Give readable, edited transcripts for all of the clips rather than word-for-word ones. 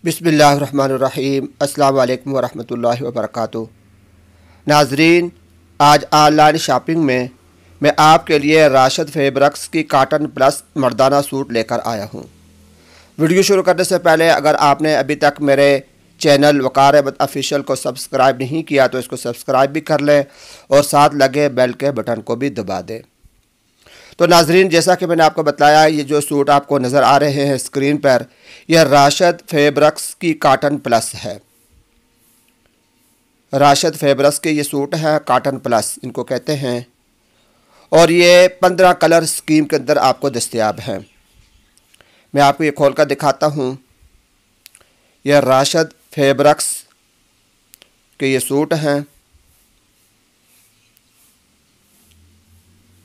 बिस्मिल्लाहिर्रहमानिर्रहीम। अस्सलाम वालेकुम वरहमतुल्लाहि वबरकातुहू। नाजरीन, आज ऑनलाइन शॉपिंग में मैं आपके लिए राशिद फैब्रिक्स की कॉटन प्लस मर्दाना सूट लेकर आया हूँ। वीडियो शुरू करने से पहले अगर आपने अभी तक मेरे चैनल वक़ार अहमद ऑफिशियल को सब्सक्राइब नहीं किया तो इसको सब्सक्राइब भी कर लें और साथ लगे बेल के बटन को भी दबा दें। तो नाजरीन, जैसा कि मैंने आपको बताया, ये जो सूट आपको नज़र आ रहे हैं स्क्रीन पर, यह राशिद फैब्रिक्स की कॉटन प्लस है। राशिद फैब्रिक्स के ये सूट है, कॉटन प्लस इनको कहते हैं, और ये 15 कलर स्कीम के अंदर आपको दस्तयाब हैं। मैं आपको ये खोल कर दिखाता हूँ। यह राशिद फैब्रिक्स के ये सूट हैं।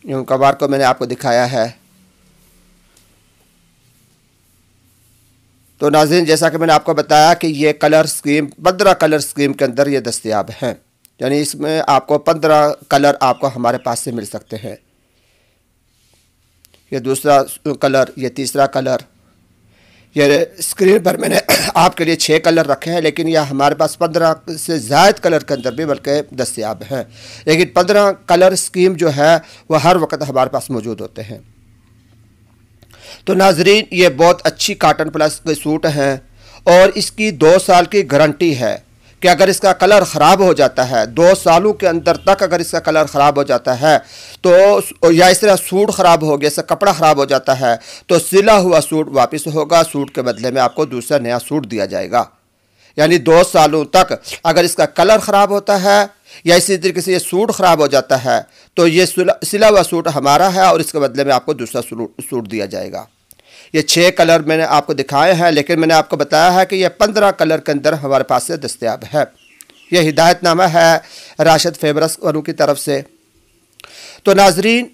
यूँ कवर को मैंने आपको दिखाया है। तो नाज़रीन, जैसा कि मैंने आपको बताया कि ये कलर स्कीम 15 कलर स्कीम के अंदर ये दस्तयाब हैं, यानी इसमें आपको 15 कलर आपको हमारे पास से मिल सकते हैं। ये दूसरा कलर, ये तीसरा कलर, ये स्क्रीन पर मैंने आपके लिए 6 कलर रखे हैं, लेकिन यह हमारे पास 15 से ज़ायद कलर के अंदर भी बल्कि दस्तयाब हैं। लेकिन 15 कलर स्कीम जो है वह हर वक्त हमारे पास मौजूद होते हैं। तो नाजरीन, ये बहुत अच्छी कॉटन प्लस के सूट हैं और इसकी 2 साल की गारंटी है कि अगर इसका कलर ख़राब हो जाता है, 2 सालों के अंदर तक अगर इसका कलर ख़राब हो जाता है तो, या इस तरह सूट ख़राब हो गया, इसका कपड़ा ख़राब हो जाता है, तो सिला हुआ सूट वापस होगा। सूट के बदले में आपको दूसरा नया सूट दिया जाएगा। यानी 2 सालों तक अगर इसका कलर ख़राब होता है या इसी तरीके से ये सूट ख़राब हो जाता है तो ये सिला हुआ सूट हमारा है और इसके बदले में आपको दूसरा सूट दिया जाएगा। ये 6 कलर मैंने आपको दिखाए हैं, लेकिन मैंने आपको बताया है कि ये 15 कलर के अंदर हमारे पास से दस्तयाब है। यह हिदायतनामा है राशिद फैब्रिक्स वालों की तरफ से। तो नाजरीन,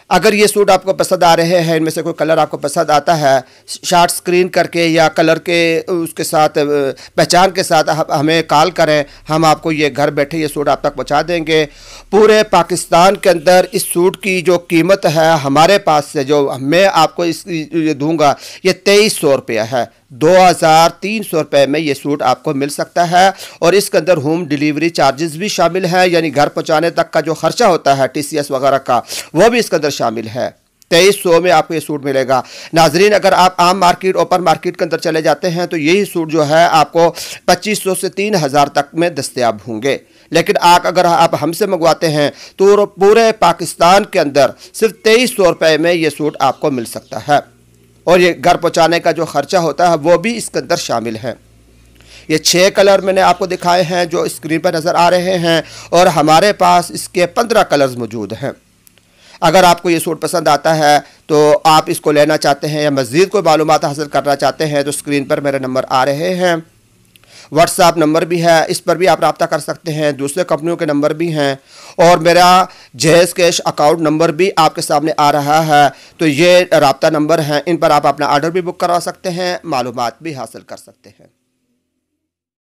अगर ये सूट आपको पसंद आ रहे हैं, इनमें से कोई कलर आपको पसंद आता है, शार्ट स्क्रीन करके या कलर के उसके साथ पहचान के साथ हमें कॉल करें, हम आपको ये घर बैठे ये सूट आप तक पहुंचा देंगे। पूरे पाकिस्तान के अंदर इस सूट की जो कीमत है हमारे पास से, जो मैं आपको ये दूंगा, ये 2300 रुपया है। 2300 रुपये में ये सूट आपको मिल सकता है और इसके अंदर होम डिलीवरी चार्जेस भी शामिल है, यानी घर पहुंचाने तक का जो खर्चा होता है TCS वगैरह का, वो भी इसके अंदर शामिल है। 2300 में आपको ये सूट मिलेगा। नाजरीन, अगर आप आम मार्केट, ओपन मार्केट के अंदर चले जाते हैं तो यही सूट जो है आपको 2500 से 3000 तक में दस्तयाब होंगे। लेकिन अगर आप हमसे मंगवाते हैं तो पूरे पाकिस्तान के अंदर सिर्फ 2300 रुपये में ये सूट आपको मिल सकता है और ये घर पहुंचाने का जो खर्चा होता है वो भी इसके अंदर शामिल है। ये 6 कलर मैंने आपको दिखाए हैं जो स्क्रीन पर नज़र आ रहे हैं और हमारे पास इसके 15 कलर्स मौजूद हैं। अगर आपको ये सूट पसंद आता है तो आप इसको लेना चाहते हैं या मज़ीद कोई मालूमात हासिल करना चाहते हैं तो स्क्रीन पर मेरे नंबर आ रहे हैं। व्हाट्सएप नंबर भी है, इस पर भी आप रब्ता कर सकते हैं। दूसरे कंपनियों के नंबर भी हैं और मेरा जहेज़ कैश अकाउंट नंबर भी आपके सामने आ रहा है। तो ये रब्ता नंबर हैं, इन पर आप अपना ऑर्डर भी बुक करवा सकते हैं, मालूमात भी हासिल कर सकते हैं।